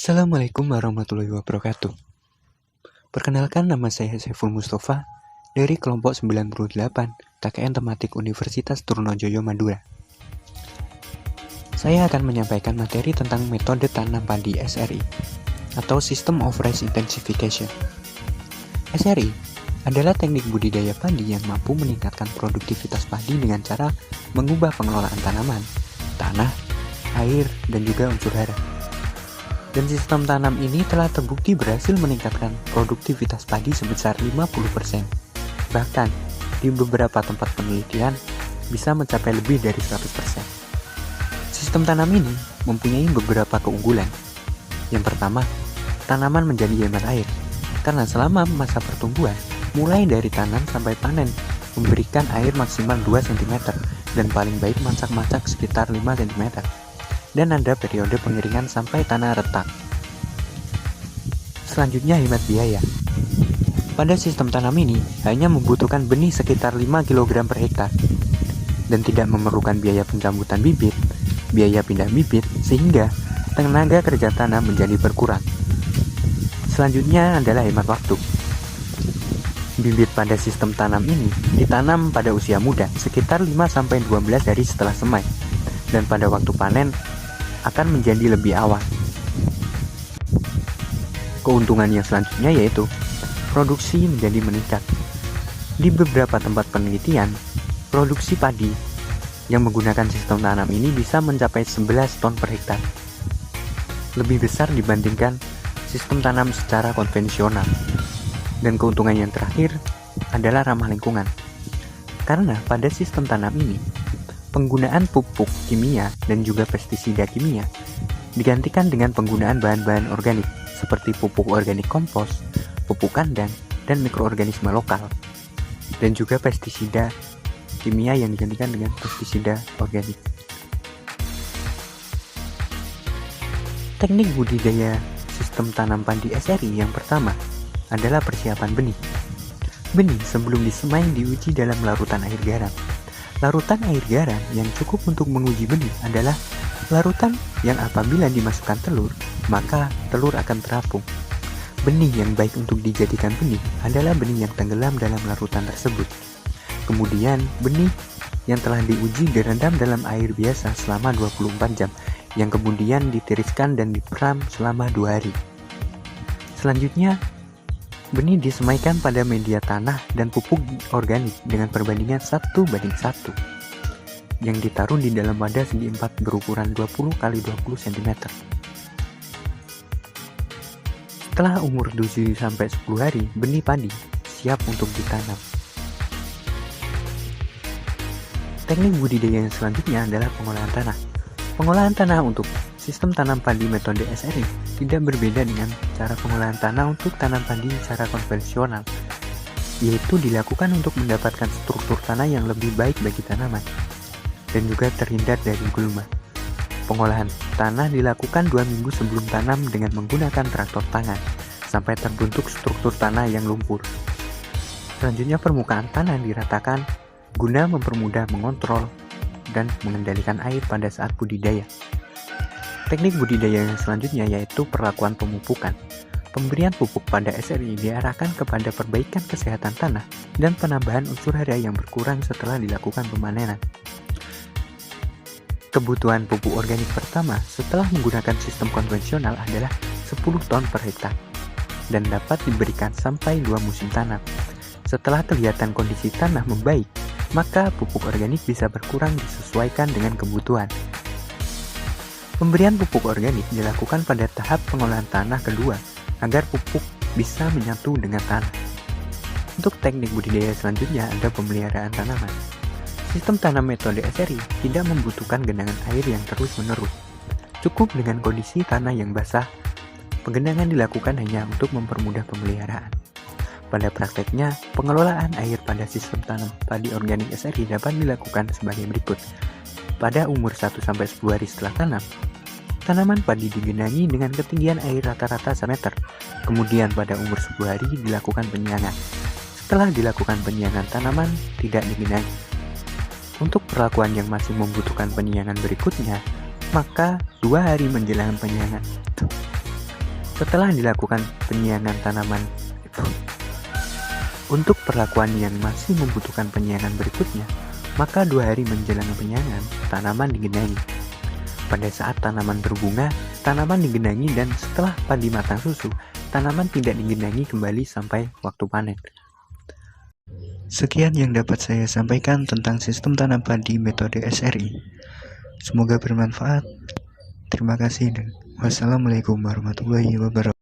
Assalamualaikum warahmatullahi wabarakatuh. Perkenalkan, nama saya Saiful Mustafa dari kelompok 98 KKN Tematik Universitas Trunojoyo Madura. Saya akan menyampaikan materi tentang metode tanam padi SRI atau System of Rice Intensification. SRI adalah teknik budidaya padi yang mampu meningkatkan produktivitas padi dengan cara mengubah pengelolaan tanaman, tanah, air, dan juga unsur hara. Dan sistem tanam ini telah terbukti berhasil meningkatkan produktivitas padi sebesar 50%. Bahkan, di beberapa tempat penelitian bisa mencapai lebih dari 100%. Sistem tanam ini mempunyai beberapa keunggulan. Yang pertama, tanaman menjadi hemat air, karena selama masa pertumbuhan, mulai dari tanam sampai panen, memberikan air maksimal 2 cm dan paling baik macak-macak sekitar 5 cm. Dan ada periode pengeringan sampai tanah retak. Selanjutnya, hemat biaya. Pada sistem tanam ini hanya membutuhkan benih sekitar 5 kg per hektar dan tidak memerlukan biaya pencambutan bibit, biaya pindah bibit, sehingga tenaga kerja tanam menjadi berkurang. Selanjutnya adalah hemat waktu. Bibit pada sistem tanam ini ditanam pada usia muda, sekitar 5-12 hari setelah semai, dan pada waktu panen akan menjadi lebih awal. Keuntungan yang selanjutnya yaitu produksi menjadi meningkat. Di beberapa tempat penelitian, produksi padi yang menggunakan sistem tanam ini bisa mencapai 11 ton per hektar. Lebih besar dibandingkan sistem tanam secara konvensional. Dan keuntungan yang terakhir adalah ramah lingkungan. Karena pada sistem tanam ini, penggunaan pupuk kimia dan juga pestisida kimia digantikan dengan penggunaan bahan-bahan organik seperti pupuk organik kompos, pupuk kandang, dan mikroorganisme lokal, dan juga pestisida kimia yang digantikan dengan pestisida organik. Teknik budidaya sistem tanam padi SRI yang pertama adalah persiapan benih. Benih sebelum disemai diuji dalam larutan air garam. Larutan air garam yang cukup untuk menguji benih adalah larutan yang apabila dimasukkan telur, maka telur akan terapung. Benih yang baik untuk dijadikan benih adalah benih yang tenggelam dalam larutan tersebut. Kemudian, benih yang telah diuji direndam dalam air biasa selama 24 jam, yang kemudian ditiriskan dan diperam selama 2 hari. Selanjutnya, benih disemaikan pada media tanah dan pupuk organik dengan perbandingan 1:1 yang ditaruh di dalam wadah segi 4 berukuran 20x20 cm. Setelah umur 7-10 hari, benih padi siap untuk ditanam. Teknik budidaya yang selanjutnya adalah pengolahan tanah. Pengolahan tanah untuk sistem tanam padi metode SRI tidak berbeda dengan cara pengolahan tanah untuk tanam padi secara konvensional, yaitu dilakukan untuk mendapatkan struktur tanah yang lebih baik bagi tanaman dan juga terhindar dari gulma. Pengolahan tanah dilakukan 2 minggu sebelum tanam dengan menggunakan traktor tangan sampai terbentuk struktur tanah yang lumpur. Selanjutnya, permukaan tanah diratakan guna mempermudah mengontrol dan mengendalikan air pada saat budidaya. Teknik budidaya yang selanjutnya yaitu perlakuan pemupukan. Pemberian pupuk pada SRI diarahkan kepada perbaikan kesehatan tanah dan penambahan unsur hara yang berkurang setelah dilakukan pemanenan. Kebutuhan pupuk organik pertama setelah menggunakan sistem konvensional adalah 10 ton per hektar dan dapat diberikan sampai 2 musim tanam. Setelah kelihatan kondisi tanah membaik, maka pupuk organik bisa berkurang disesuaikan dengan kebutuhan. Pemberian pupuk organik dilakukan pada tahap pengolahan tanah kedua agar pupuk bisa menyatu dengan tanah. Untuk teknik budidaya selanjutnya ada pemeliharaan tanaman. Sistem tanam metode SRI tidak membutuhkan genangan air yang terus-menerus. Cukup dengan kondisi tanah yang basah. Penggenangan dilakukan hanya untuk mempermudah pemeliharaan. Pada prakteknya, pengelolaan air pada sistem tanam padi organik SRI dapat dilakukan sebagai berikut. Pada umur 1-10 hari setelah tanam, tanaman padi digenangi dengan ketinggian air rata-rata 1 meter. Kemudian pada umur 10 hari dilakukan penyiangan. Setelah dilakukan penyiangan, tanaman tidak digenangi. Untuk perlakuan yang masih membutuhkan penyiangan berikutnya, maka 2 hari menjelang penyiangan Setelah dilakukan penyiangan tanaman, untuk perlakuan yang masih membutuhkan penyiangan berikutnya, maka 2 hari menjelang penyiangan, tanaman digenangi. Pada saat tanaman berbunga, tanaman digenangi, dan setelah padi matang susu, tanaman tidak digenangi kembali sampai waktu panen. Sekian yang dapat saya sampaikan tentang sistem tanam padi metode SRI. Semoga bermanfaat. Terima kasih dan wassalamualaikum warahmatullahi wabarakatuh.